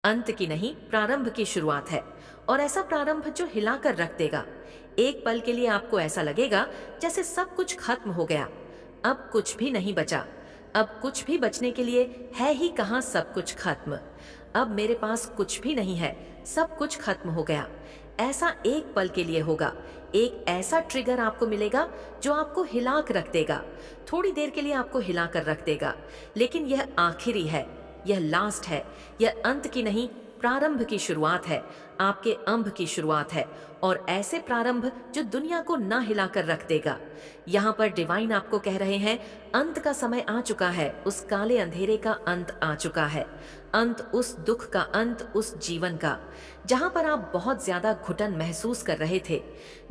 अंत की नहीं, प्रारंभ की शुरुआत है। और ऐसा प्रारंभ जो हिलाकर रख देगा। एक पल के लिए आपको ऐसा लगेगा जैसे सब कुछ खत्म हो गया, अब कुछ भी नहीं बचा। अब कुछ भी बचने के लिए है ही कहाँ, सब कुछ खत्म। अब मेरे पास कुछ भी नहीं है, सब कुछ खत्म हो गया। ऐसा एक पल के लिए होगा। एक ऐसा ट्रिगर आपको मिलेगा जो आपको हिला कर रख देगा। थोड़ी देर के लिए आपको हिला कर रख देगा, लेकिन यह आखिरी है, यह लास्ट है। यह अंत की नहीं, प्रारंभ की शुरुआत है, आपके अंब की शुरुआत है। और ऐसे प्रारंभ जो दुनिया को ना हिलाकर रख देगा। यहाँ पर डिवाइन आपको कह रहे हैं, अंत का समय आ चुका है, उस काले अंधेरे का अंत आ चुका है। अंत, उस दुख का अंत, उस जीवन का जहां पर आप बहुत ज्यादा घुटन महसूस कर रहे थे,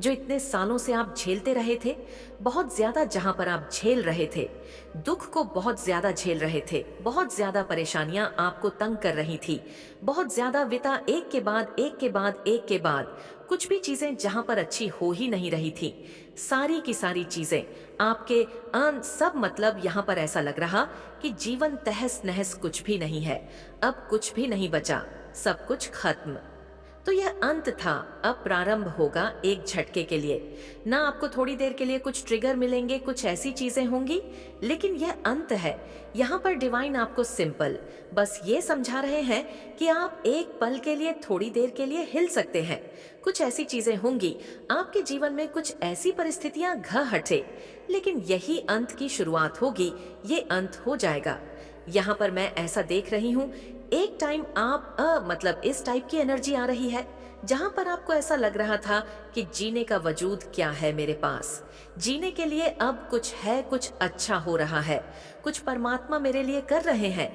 जो इतने सालों से आप झेलते रहे थे। बहुत ज्यादा जहां पर आप झेल रहे थे, दुख को बहुत ज्यादा झेल रहे थे, बहुत ज्यादा परेशानियां आपको तंग कर रही थी, बहुत ज्यादा विता, एक के बाद एक के बाद एक के बाद कुछ भी चीजें जहां पर अच्छी हो ही नहीं रही थी। सारी की सारी चीजें आपके सब, मतलब यहाँ पर ऐसा लग रहा कि जीवन तहस नहस, कुछ भी नहीं है, अब कुछ भी नहीं बचा, सब कुछ खत्म। तो यह अंत था, अब प्रारंभ होगा एक झटके के लिए। ना आपको थोड़ी देर के लिए कुछ ट्रिगर मिलेंगे, कुछ ऐसी चीजें होंगी, लेकिन यह अंत है। यहाँ पर डिवाइन आपको सिंपल बस ये समझा रहे हैं कि आप एक पल के लिए, थोड़ी देर के लिए हिल सकते हैं। कुछ ऐसी चीजें होंगी आपके जीवन में, कुछ ऐसी परिस्थितियां हटे, लेकिन यही अंत की शुरुआत होगी, ये अंत हो जाएगा। यहाँ पर मैं ऐसा देख रही हूँ, एक टाइम आप मतलब इस टाइप की एनर्जी आ रही है जहां पर आपको ऐसा लग रहा था कि जीने का वजूद क्या है मेरे पास, जीने के लिए अब कुछ है, कुछ अच्छा हो रहा है, कुछ परमात्मा मेरे लिए कर रहे हैं,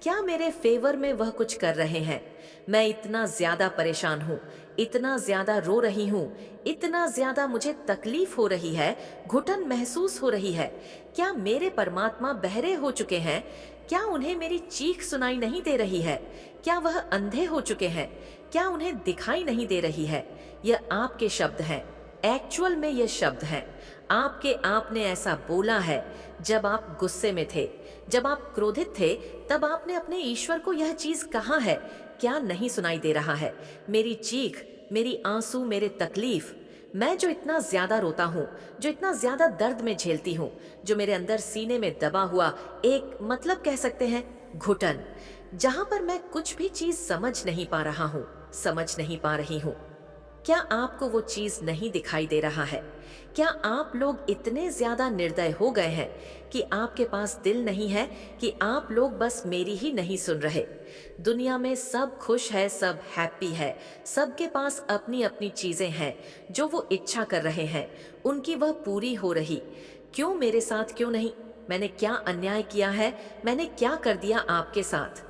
क्या मेरे फेवर में वह कुछ कर रहे हैं। मैं इतना ज्यादा परेशान हूँ, इतना ज्यादा रो रही हूँ, इतना ज्यादा मुझे तकलीफ हो रही है, घुटन महसूस हो रही है। क्या मेरे परमात्मा बहरे हो चुके हैं? क्या उन्हें मेरी चीख सुनाई नहीं दे रही है? क्या वह अंधे हो चुके हैं? क्या उन्हें दिखाई नहीं दे रही है? यह आपके शब्द हैं, एक्चुअल में ये शब्द हैं आपने ऐसा बोला है। जब आप गुस्से में थे, जब आप क्रोधित थे, तब आपने अपने ईश्वर को यह चीज कहा है। क्या नहीं सुनाई दे रहा है? मेरी चीख, मेरी आंसू, मेरे तकलीफ, मैं जो इतना ज्यादा रोता हूँ, जो इतना ज्यादा दर्द में झेलती हूँ, जो मेरे अंदर सीने में दबा हुआ एक, मतलब कह सकते हैं घुटन, जहां पर मैं कुछ भी चीज समझ नहीं पा रहा हूँ, समझ नहीं पा रही हूँ। क्या आपको वो चीज नहीं दिखाई दे रहा है? क्या आप लोग इतने ज्यादा निर्दय हो गए हैं कि आपके पास दिल नहीं है, कि आप लोग बस मेरी ही नहीं सुन रहे? दुनिया में सब खुश है, सब हैप्पी है, सबके पास अपनी अपनी चीजें हैं, जो वो इच्छा कर रहे हैं, उनकी वह पूरी हो रही। क्यों मेरे साथ क्यों नहीं? मैंने क्या अन्याय किया है? मैंने क्या कर दिया आपके साथ?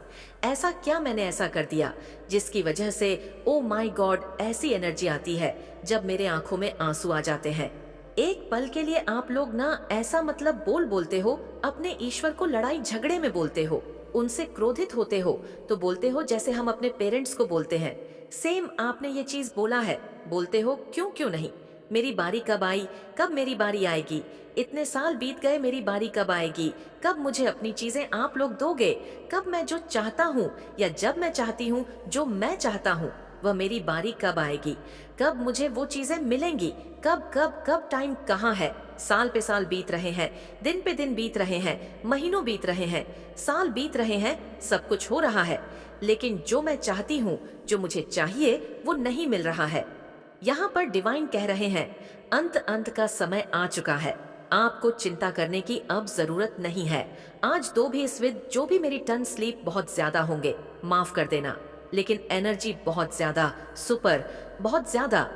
ऐसा क्या मैंने ऐसा कर दिया जिसकी वजह से, ओ माय गॉड, ऐसी एनर्जी आती है जब मेरे आंखों में आंसू आ जाते हैं। एक पल के लिए आप लोग ना ऐसा, मतलब बोलते हो, अपने ईश्वर को लड़ाई झगड़े में बोलते हो, उनसे क्रोधित होते हो, तो बोलते हो जैसे हम अपने पेरेंट्स को बोलते हैं। सेम आपने ये चीज बोला है, बोलते हो क्यों क्यों नहीं, मेरी बारी कब आई, कब मेरी बारी आएगी, इतने साल बीत गए, मेरी बारी कब आएगी, कब मुझे अपनी चीजें आप लोग दोगे, कब मैं जो चाहता हूँ, या जब मैं चाहती हूँ जो मैं चाहता हूँ, वह मेरी बारी कब आएगी, कब मुझे वो चीजें मिलेंगी, कब कब कब, टाइम कहाँ है? साल पे साल बीत रहे हैं, दिन पे दिन बीत रहे हैं, महीनों बीत रहे हैं, साल बीत रहे हैं, सब कुछ हो रहा है, लेकिन जो मैं चाहती हूँ, जो मुझे चाहिए, वो नहीं मिल रहा है। यहाँ पर डिवाइन कह रहे हैं, अंत का समय आ चुका है, आपको चिंता करने की अब जरूरत नहीं है। आज दो भी इस विद, जो भी मेरी टन स्लीप बहुत ज्यादा होंगे, माफ कर देना, लेकिन एनर्जी बहुत ज्यादा, सुपर, बहुत ज्यादा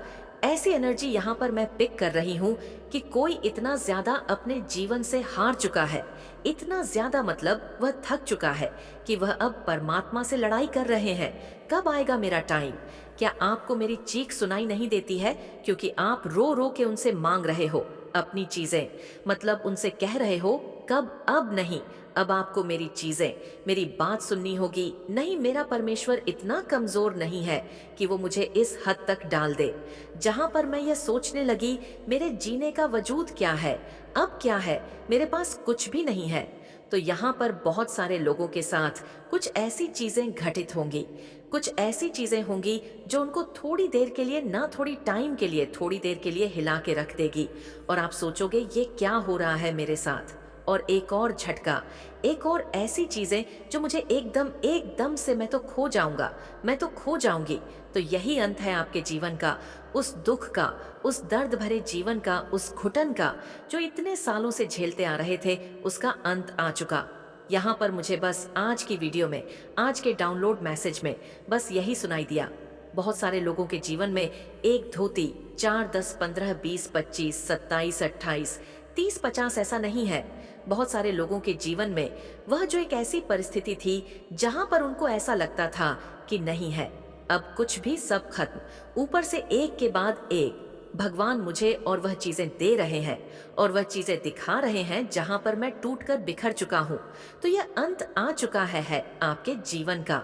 ऐसी एनर्जी यहाँ पर मैं पिक कर रही हूँ कि कोई इतना ज्यादा अपने जीवन से हार चुका है, इतना ज्यादा, मतलब वह थक चुका है कि वह अब परमात्मा से लड़ाई कर रहे हैं, कब आएगा मेरा टाइम। क्या आपको मेरी चीख सुनाई नहीं देती है? क्योंकि आप रो रो के उनसे मांग रहे हो अपनी चीजें, मतलब उनसे कह रहे हो कब, अब नहीं, अब आपको मेरी चीजें, मेरी बात सुननी होगी। नहीं, मेरा परमेश्वर इतना कमजोर नहीं है कि वो मुझे इस हद तक डाल दे जहां पर मैं ये सोचने लगी मेरे जीने का वजूद क्या है, अब क्या है, मेरे पास कुछ भी नहीं है। तो यहाँ पर बहुत सारे लोगों के साथ कुछ ऐसी चीजें घटित होंगी, कुछ ऐसी चीजें होंगी जो उनको थोड़ी देर के लिए, ना थोड़ी टाइम के लिए, थोड़ी देर के लिए हिला के रख देगी और आप सोचोगे ये क्या हो रहा है मेरे साथ। और एक और झटका, एक और ऐसी चीजें जो मुझे एकदम एकदम से मैं तो खो जाऊंगा, मैं तो खो जाऊंगी। तो यही अंत है आपके जीवन का, उस दुख का, उस दर्द भरे जीवन का, उस घुटन का जो इतने सालों से झेलते आ रहे थे, उसका अंत आ चुका। यहाँ पर मुझे बस आज की वीडियो में, आज के डाउनलोड मैसेज में बस यही सुनाई दिया। बहुत सारे लोगों के जीवन में एक धोती 4, 10, 15, 20, 25, 27, 28, 30, 50 ऐसा नहीं है। बहुत सारे लोगों के जीवन में वह जो एक ऐसी परिस्थिति थी जहां पर उनको ऐसा लगता था कि नहीं है, अब कुछ भी, सब खत्म, ऊपर से एक के बाद एक भगवान मुझे और वह चीजें दे रहे हैं और वह चीजें दिखा रहे हैं जहां पर मैं टूटकर बिखर चुका हूं। तो यह अंत आ चुका है आपके जीवन का।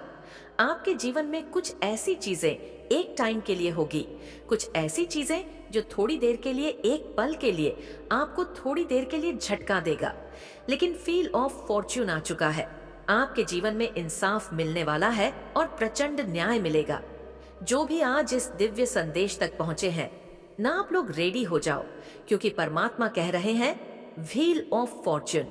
आपके जीवन में कुछ ऐसी चीजें एक टाइम के लिए होगी, कुछ ऐसी चीजें जो थोड़ी देर के लिए, एक पल के लिए आपको थोड़ी देर के लिए झटका देगा, लेकिन फील ऑफ फॉर्च्यून आ चुका है। आपके जीवन में इंसाफ मिलने वाला है और प्रचंड न्याय मिलेगा। जो भी आज इस दिव्य संदेश तक पहुंचे हैं ना, आप लोग रेडी हो जाओ, क्योंकि परमात्मा कह रहे हैं व्हील ऑफ फॉर्च्यून,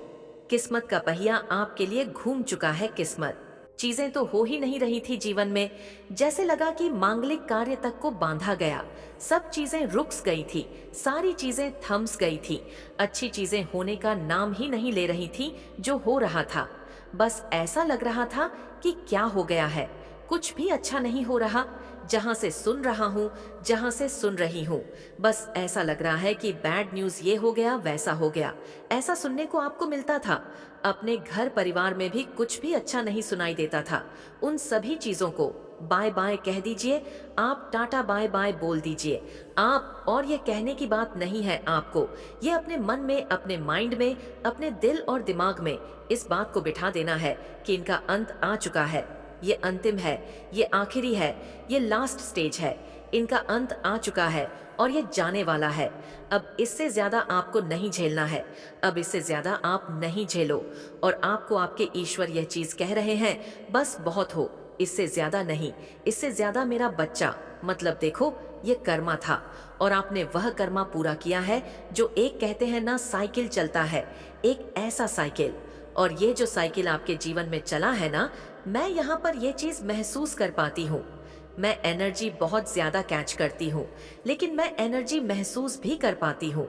किस्मत का पहिया आपके लिए घूम चुका है। किस्मत, चीजें तो हो ही नहीं रही थी जीवन में, जैसे लगा कि मांगलिक कार्य तक को बांधा गया, सब चीजें रुक गई थी, सारी चीजें थम्स गई थी, अच्छी चीजें होने का नाम ही नहीं ले रही थी। जो हो रहा था बस ऐसा लग रहा था कि क्या हो गया है, कुछ भी अच्छा नहीं हो रहा। जहां से सुन रहा हूं, जहां से सुन रही हूं, बस ऐसा लग रहा है कि बैड न्यूज ये हो गया, वैसा हो गया। ऐसा सुनने को आपको मिलता था। अपने घर परिवार में भी कुछ भी अच्छा नहीं सुनाई देता था। उन सभी चीजों को बाय बाय कह दीजिए, आप टाटा बाय बाय बोल दीजिए आप। और ये कहने की बात नहीं है आपको, ये अपने मन में, अपने माइंड में, अपने दिल और दिमाग में इस बात को बिठा देना है कि इनका अंत आ चुका है, ये अंतिम है, ये आखिरी है, ये लास्ट स्टेज है, इनका अंत आ चुका है और ये जाने वाला है। अब इससे ज्यादा आपको नहीं झेलना है, अब इससे ज्यादा आप नहीं झेलो। और आपको आपके ईश्वर यह चीज कह रहे हैं, बस बहुत हो, इससे ज्यादा नहीं, इससे ज्यादा मेरा बच्चा। मतलब देखो, ये कर्मा था और आपने वह कर्मा पूरा किया है जो एक कहते हैं ना, साइकिल चलता है, एक ऐसा साइकिल। और ये जो साइकिल आपके जीवन में चला है ना, मैं यहाँ पर ये चीज महसूस कर पाती हूँ। मैं एनर्जी बहुत ज्यादा कैच करती हूँ, लेकिन मैं एनर्जी महसूस भी कर पाती हूँ।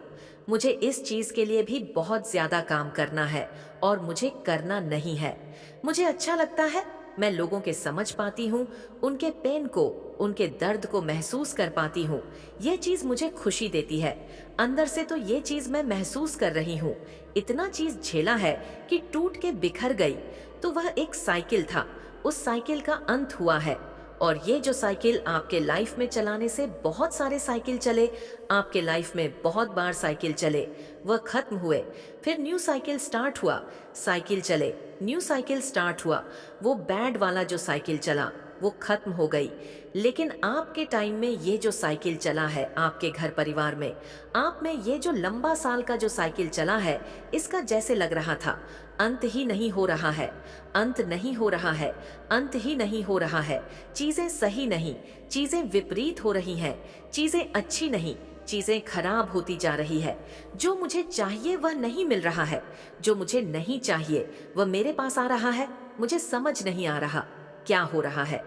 मुझे इस चीज के लिए भी बहुत ज्यादा काम करना है और मुझे करना नहीं है। मुझे अच्छा लगता है, मैं लोगों के समझ पाती हूँ, उनके पेन को, उनके दर्द को महसूस कर पाती हूँ। ये चीज मुझे खुशी देती है अंदर से। तो ये चीज मैं महसूस कर रही हूँ। इतना चीज झेला है कि टूट के बिखर गई। तो वह एक साइकिल था, उस साइकिल का अंत हुआ है। और ये जो साइकिल आपके लाइफ में चलाने से, बहुत सारे साइकिल चले आपके लाइफ में, बहुत बार साइकिल चले, वह खत्म हुए, फिर न्यू साइकिल स्टार्ट हुआ। साइकिल चले, न्यू साइकिल स्टार्ट हुआ, वो बैड वाला जो साइकिल चला वो खत्म हो गई। लेकिन आपके टाइम में ये जो साइकिल चला है आपके घर परिवार में, आप में ये जो लंबा साल का जो साइकिल चला है, इसका जैसे लग रहा था अंत ही नहीं हो रहा है, अंत नहीं हो रहा है, अंत ही नहीं हो रहा है। चीजें सही नहीं, चीजें विपरीत हो रही हैं, चीजें अच्छी नहीं, चीजें खराब होती जा रही है। जो मुझे चाहिए वह नहीं मिल रहा है, जो मुझे नहीं चाहिए वह मेरे पास आ रहा है। मुझे समझ नहीं आ रहा क्या हो रहा है।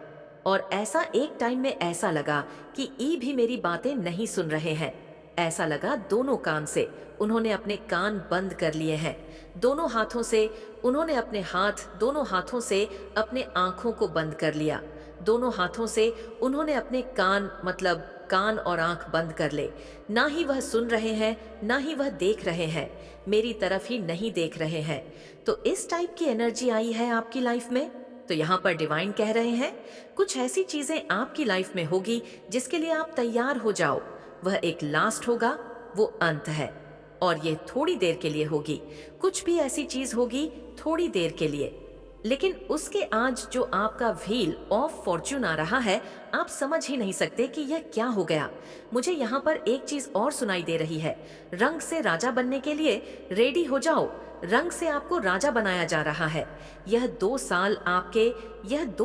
और ऐसा एक टाइम में ऐसा लगा कि ई भी मेरी बातें नहीं सुन रहे हैं। ऐसा लगा दोनों कान से उन्होंने अपने कान बंद कर लिए हैं, दोनों हाथों से उन्होंने अपने हाथ, दोनों हाथों से अपने आंखों को बंद कर लिया, दोनों हाथों से उन्होंने अपने कान, मतलब कान और आंख बंद कर ले। ना ही वह सुन रहे हैं, ना ही वह देख रहे हैं, मेरी तरफ ही नहीं देख रहे हैं। तो इस टाइप की एनर्जी आई है आपकी लाइफ में। तो यहाँ पर डिवाइन कह रहे हैं, कुछ ऐसी चीजें आपकी लाइफ में होगी जिसके लिए आप तैयार हो जाओ। वह एक लास्ट होगा, वो अंत है, और ये थोड़ी देर के लिए होगी। कुछ भी ऐसी चीज होगी थोड़ी देर के लिए, लेकिन उसके आज जो आपका व्हील ऑफ फॉर्च्यून आ रहा है, आप समझ ही नहीं सकते कि यह क्या हो गया। मुझे यहाँ पर एक चीज और सुनाई दे रही है, रंग से राजा बनने के लिए रेडी हो जाओ। रंग से आपको राजा बनाया जा रहा है। यह 2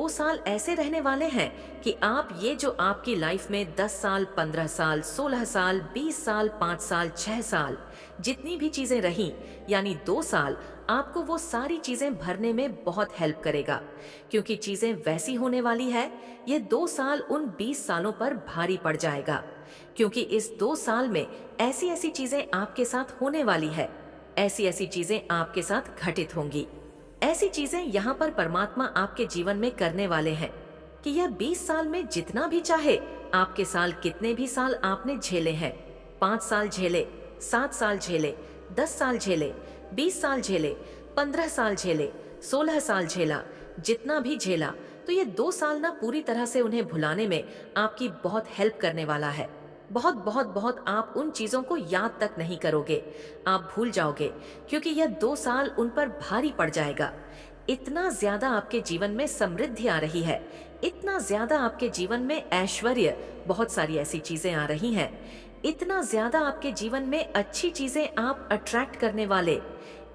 साल ऐसे रहने वाले हैं कि आप ये जो आपकी लाइफ में 10 साल, 15 साल, 16 साल, 20 साल, 5 साल, 6 साल जितनी भी चीजें रहीं, यानी 2 साल आपको वो सारी चीजें भरने में बहुत हेल्प करेगा, क्योंकि चीजें वैसी होने वाली है। ये 2 साल उन 20 सालों पर भारी पड़ जाएगा, क्योंकि इस 2 साल में ऐसी ऐसी चीजें आपके साथ होने वाली है, ऐसी ऐसी चीजें आपके साथ घटित होंगी। ऐसी चीजें यहाँ पर परमात्मा आपके जीवन में करने वाले हैं कि यह 20 साल में जितना भी चाहे, आपके साल कितने भी साल आपने झेले हैं, 5 साल झेले, 7 साल झेले, 10 साल झेले, 20 साल झेले, 15 साल झेले, 16 साल झेला, जितना भी झेला, तो ये 2 साल ना पूरी तरह से उन्हें भुलाने में आपकी बहुत हेल्प करने वाला है। बहुत बहुत बहुत आप उन चीजों को याद तक नहीं करोगे, आप भूल जाओगे, क्योंकि यह 2 साल उन पर भारी पड़ जाएगा। इतना ज्यादा आपके जीवन में समृद्धि आ रही है, इतना ज्यादा आपके जीवन में ऐश्वर्य, बहुत सारी ऐसी चीजें आ रही हैं, इतना ज्यादा आपके जीवन में अच्छी चीजें आप अट्रैक्ट करने वाले,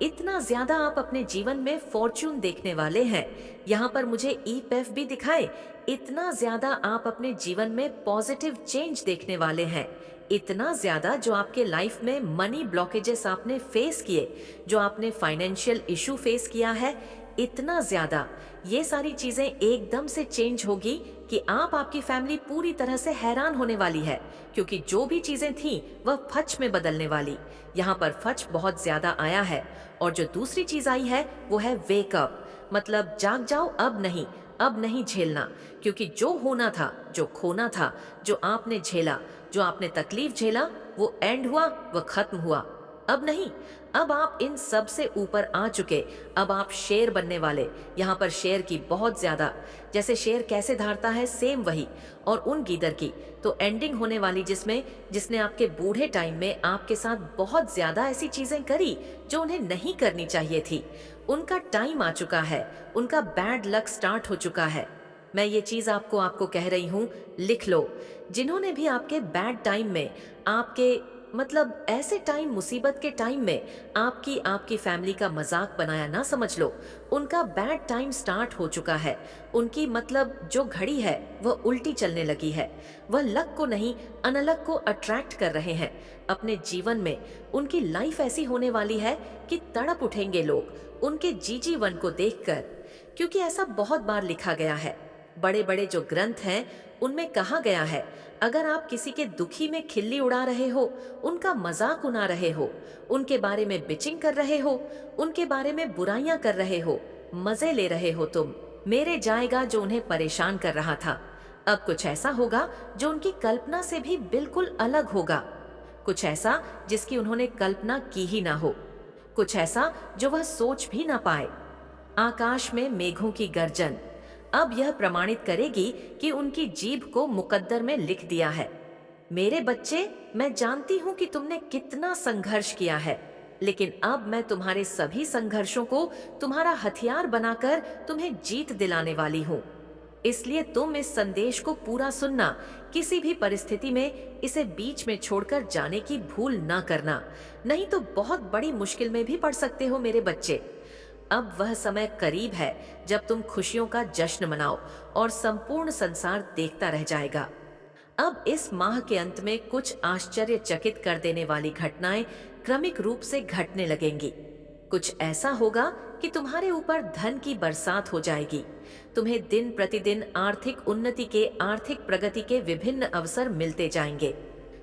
इतना ज्यादा आप अपने जीवन में फॉर्च्यून देखने वाले हैं। यहाँ पर मुझे ईपीएफ भी दिखाए, इतना ज्यादा आप अपने जीवन में पॉजिटिव चेंज देखने वाले हैं, इतना ज्यादा जो आपके लाइफ में मनी ब्लॉकेजेस आपने फेस किए, जो आपने फाइनेंशियल इशू फेस किया है, इतना ज्यादा ये सारी चीजें एकदम से चेंज होगी कि आपकी फैमिली पूरी तरह से हैरान होने वाली है, क्योंकि जो भी चीजें थी वह फच में बदलने वाली। यहाँ पर फच बहुत ज्यादा आया है। और जो दूसरी चीज आई है वो है वेकअप, मतलब जाग जाओ, अब नहीं झेलना, क्योंकि जो होना था, जो खोना था, जो आपने झेला, जो आपने तकलीफ झेला, वो एंड हुआ, वो खत्म हुआ। अब नहीं, अब आप इन सब से ऊपर आ चुके। अब आप शेर बनने वाले। यहाँ पर शेर की बहुत ज्यादा, जैसे शेर कैसे धारता है सेम वही, और उन गीदड़ की तो एंडिंग होने वाली, जिसने आपके बूढ़े टाइम में आपके साथ बहुत ज्यादा ऐसी चीजें करी जो उन्हें नहीं करनी चाहिए थी। उनका टाइम आ चुका है, उनका बैड लक स्टार्ट हो चुका है। मैं ये चीज आपको कह रही हूँ, लिख लो। जिन्होंने भी आपके बैड टाइम में, आपके मतलब ऐसे टाइम, मुसीबत के टाइम में आपकी फैमिली का मजाक बनाया, ना समझ लो, उनका बैड टाइम स्टार्ट हो चुका है। उनकी मतलब जो घड़ी है वह उल्टी चलने लगी है। वह लक को नहीं, अनलक को अट्रैक्ट कर रहे हैं अपने जीवन में। उनकी लाइफ ऐसी होने वाली है कि तड़प उठेंगे लोग उनके जीवन को देखकर, क्योंकि ऐसा बहुत बार लिखा गया है। बड़े बड़े जो ग्रंथ हैं उनमें कहा गया है, अगर आप किसी के दुखी में खिल्ली उड़ा रहे हो, उनका मजाक उड़ा रहे हो, उनके बारे में बिचिंग कर रहे हो, उनके बारे में बुराइयां कर रहे हो, मजे ले रहे हो, तुम मेरे जाएगा जो उन्हें परेशान कर रहा था। अब कुछ ऐसा होगा जो उनकी कल्पना से भी बिल्कुल अलग होगा, कुछ ऐसा जिसकी उन्होंने कल्पना की ही ना हो, कुछ ऐसा जो वह सोच भी ना पाए। आकाश में मेघों की गर्जन अब यह प्रमाणित करेगी कि उनकी जीभ को मुकद्दर में लिख दिया है। मेरे बच्चे, मैं जानती हूं कि तुमने कितना संघर्ष किया है, लेकिन अब मैं तुम्हारे सभी संघर्षों को तुम्हारा हथियार बनाकर तुम्हें जीत दिलाने वाली हूं। इसलिए तुम इस संदेश को पूरा सुनना, किसी भी परिस्थिति में इसे बीच में छोड़कर जाने की भूल ना करना, नहीं तो बहुत बड़ी मुश्किल में भी पड़ सकते हो मेरे बच्चे। अब वह समय करीब है जब तुम खुशियों का जश्न मनाओ और संपूर्ण संसार देखता रह जाएगा। अब इस माह के अंत में कुछ आश्चर्यचकित कर देने वाली घटनाएं क्रमिक रूप से घटने लगेंगी। कुछ ऐसा होगा कि तुम्हारे ऊपर धन की बरसात हो जाएगी। तुम्हें दिन प्रतिदिन आर्थिक उन्नति के, आर्थिक प्रगति के विभिन्न अवसर मिलते जाएंगे।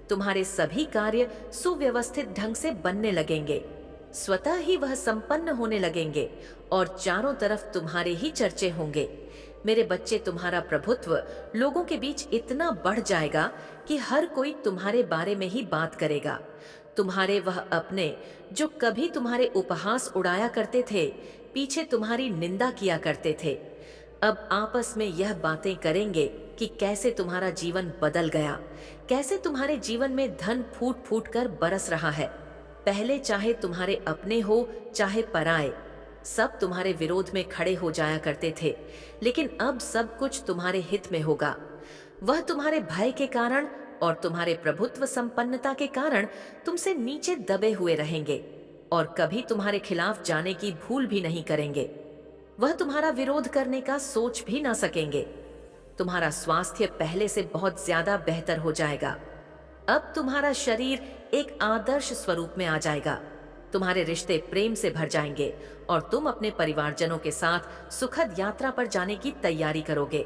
तुम्हारे सभी कार्य सुव्यवस्थित ढंग से बनने लगेंगे, स्वतः ही वह संपन्न होने लगेंगे और चारों तरफ तुम्हारे ही चर्चे होंगे। मेरे बच्चे, तुम्हारा प्रभुत्व लोगों के बीच इतना बढ़ जाएगा कि हर कोई तुम्हारे बारे में ही बात करेगा। तुम्हारे वह अपने जो कभी तुम्हारे उपहास उड़ाया करते थे, पीछे तुम्हारी निंदा किया करते थे, अब आपस में यह बातें करेंगे कि कैसे तुम्हारा जीवन बदल गया, कैसे तुम्हारे जीवन में धन फूट फूट कर बरस रहा है। पहले चाहे तुम्हारे अपने हो चाहे पराए, सब तुम्हारे विरोध में खड़े हो जाया करते थे, लेकिन अब सब कुछ तुम्हारे हित में होगा। वह तुम्हारे भय के कारण और तुम्हारे प्रभुत्व संपन्नता के कारण तुमसे नीचे दबे हुए रहेंगे और कभी तुम्हारे खिलाफ जाने की भूल भी नहीं करेंगे। वह तुम्हारा विरोध करने का सोच भी ना सकेंगे। तुम्हारा स्वास्थ्य पहले से बहुत ज्यादा बेहतर हो जाएगा। अब तुम्हारा शरीर एक आदर्श स्वरूप में आ जाएगा। तुम्हारे रिश्ते प्रेम से भर जाएंगे और तुम अपने परिवारजनों के साथ सुखद यात्रा पर जाने की तैयारी करोगे।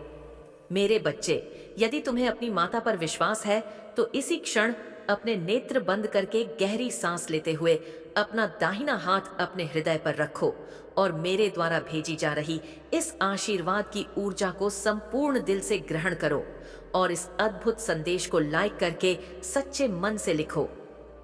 मेरे बच्चे, यदि तुम्हें अपनी माता पर विश्वास है तो इसी क्षण अपने नेत्र बंद करके गहरी सांस लेते हुए अपना दाहिना हाथ अपने हृदय पर रखो और मेरे द्वारा भेजी जा रही इस आशीर्वाद की ऊर्जा को संपूर्ण दिल से ग्रहण करो और इस अद्भुत संदेश को लाइक करके सच्चे मन से लिखो।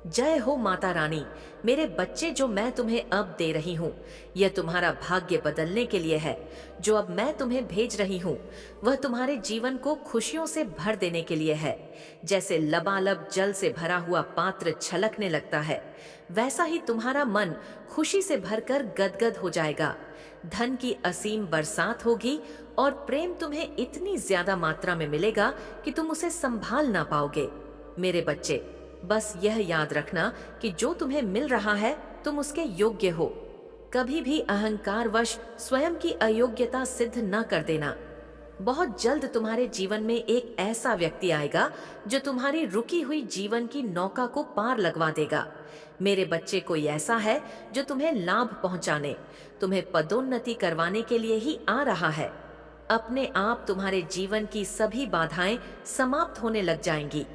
जय हो माता रानी। मेरे बच्चे, जो मैं तुम्हें अब दे रही हूँ यह तुम्हारा भाग्य बदलने के लिए है। जो अब मैं तुम्हें भेज रही हूँ वह तुम्हारे जीवन को खुशियों से भर देने के लिए है। जैसे लबालब जल से भरा हुआ पात्र छलकने लगता है, वैसा ही तुम्हारा मन खुशी से भरकर गदगद हो जाएगा। धन की असीम बरसात होगी और प्रेम तुम्हें इतनी ज्यादा मात्रा में मिलेगा कि तुम उसे संभाल ना पाओगे। मेरे बच्चे, बस यह याद रखना कि जो तुम्हें मिल रहा है तुम उसके योग्य हो। कभी भी अहंकारवश स्वयं की अयोग्यता सिद्ध न कर देना। बहुत जल्द तुम्हारे जीवन में एक ऐसा व्यक्ति आएगा जो तुम्हारी रुकी हुई जीवन की नौका को पार लगवा देगा। मेरे बच्चे, कोई ऐसा है जो तुम्हें लाभ पहुंचाने, तुम्हें पदोन्नति करवाने के लिए ही आ रहा है। अपने आप तुम्हारे जीवन की सभी बाधाएं समाप्त होने लग जाएंगी।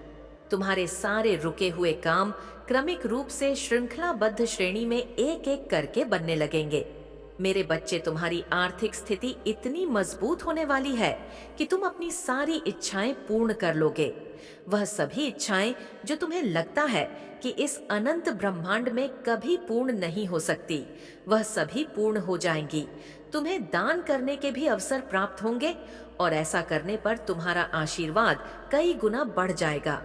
तुम्हारे सारे रुके हुए काम क्रमिक रूप से श्रृंखलाबद्ध श्रेणी में एक एक करके बनने लगेंगे। मेरे बच्चे, तुम्हारी आर्थिक स्थिति इतनी मजबूत होने वाली है कि तुम अपनी सारी इच्छाएं पूर्ण कर लोगे। वह सभी इच्छाएं जो तुम्हें लगता है कि इस अनंत ब्रह्मांड में कभी पूर्ण नहीं हो सकती, वह सभी पूर्ण हो जाएंगी। तुम्हें दान करने के भी अवसर प्राप्त होंगे और ऐसा करने पर तुम्हारा आशीर्वाद कई गुना बढ़ जाएगा।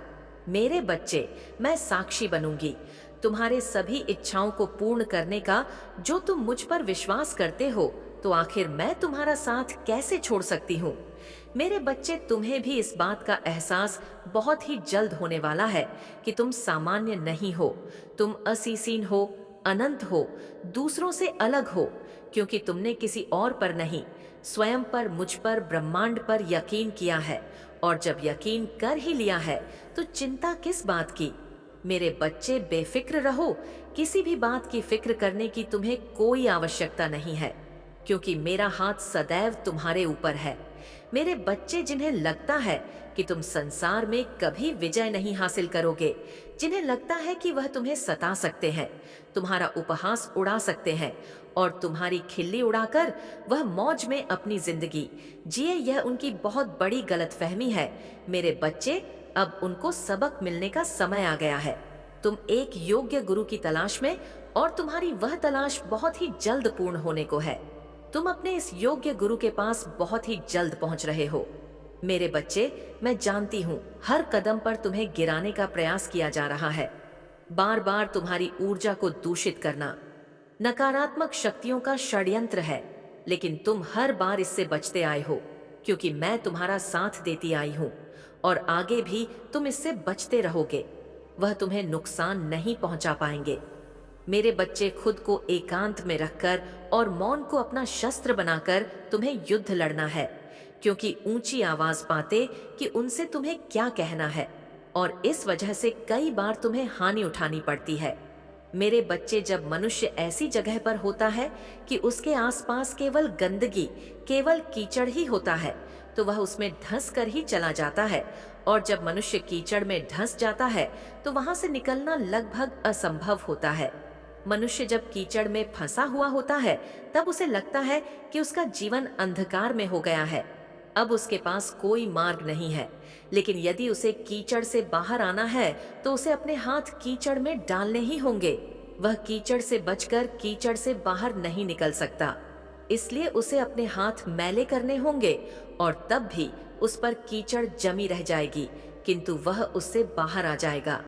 मेरे बच्चे, मैं साक्षी बनूंगी तुम्हारे सभी इच्छाओं को पूर्ण करने का। जो तुम मुझ पर विश्वास करते हो तो आखिर मैं तुम्हारा साथ कैसे छोड़ सकती हूँ। मेरे बच्चे, तुम्हें भी इस बात का एहसास बहुत ही जल्द होने वाला है कि तुम सामान्य नहीं हो, तुम असीसीन हो, अनंत हो, दूसरों से अलग हो, क्योंकि तुमने किसी और पर नहीं, स्वयं पर, मुझ पर, ब्रह्मांड पर यकीन किया है। और जब यकीन कर ही लिया है तो चिंता किस बात की। मेरे बच्चे, बेफिक्र रहो। किसी भी बात की फिक्र करने की तुम्हें कोई आवश्यकता नहीं है, क्योंकि मेरा हाथ सदैव तुम्हारे ऊपर है। मेरे बच्चे, जिन्हें लगता है कि तुम संसार में कभी विजय नहीं हासिल करोगे, जिन्हें लगता है कि वह तुम्हें सता सकते हैं, तुम्हारा उपहास उड़ा सकते हैं और तुम्हारी खिल्ली उड़ाकर वह मौज में अपनी जिंदगी जिए, यह उनकी बहुत बड़ी गलतफहमी है। मेरे बच्चे, अब उनको सबक मिलने का समय आ गया है। तुम एक योग्य गुरु की तलाश में, और तुम्हारी वह तलाश बहुत ही जल्द पूर्ण होने को है। तुम अपने इस योग्य गुरु के पास बहुत ही जल्द पहुंच रहे हो। मेरे बच्चे, मैं जानती हूँ हर कदम पर तुम्हें गिराने का प्रयास किया जा रहा है, बार बार तुम्हारी ऊर्जा को दूषित करना नकारात्मक शक्तियों का षड्यंत्र है। लेकिन तुम हर बार इससे बचते आए हो, क्योंकि मैं तुम्हारा साथ देती आई हूँ और आगे भी तुम इससे बचते रहोगे। वह तुम्हें नुकसान नहीं पहुंचा पाएंगे। मेरे बच्चे, खुद को एकांत में रखकर और मौन को अपना शस्त्र बनाकर तुम्हें युद्ध लड़ना है, क्योंकि ऊंची आवाज पाते कि उनसे तुम्हें क्या कहना है, और इस वजह से कई बार तुम्हें हानि उठानी पड़ती है। मेरे बच्चे, जब मनुष्य ऐसी जगह पर होता है कि उसके आसपास केवल गंदगी, केवल कीचड़ ही होता है, तो वह उसमें धंस कर ही चला जाता है। और जब मनुष्य कीचड़ में धंस जाता है तो वहां से निकलना लगभग असंभव होता है। मनुष्य जब कीचड़ में फंसा हुआ होता है तब उसे लगता है कि उसका जीवन अंधकार में हो गया है, अब उसके पास कोई मार्ग नहीं है। लेकिन यदि उसे कीचड़ से बाहर आना है तो उसे अपने हाथ कीचड़ में डालने ही होंगे। वह कीचड़ से बचकर कीचड़ से बाहर नहीं निकल सकता, इसलिए उसे अपने हाथ मैले करने होंगे, और तब भी उस पर कीचड़ जमी रह जाएगी, किंतु वह उससे बाहर आ जाएगा।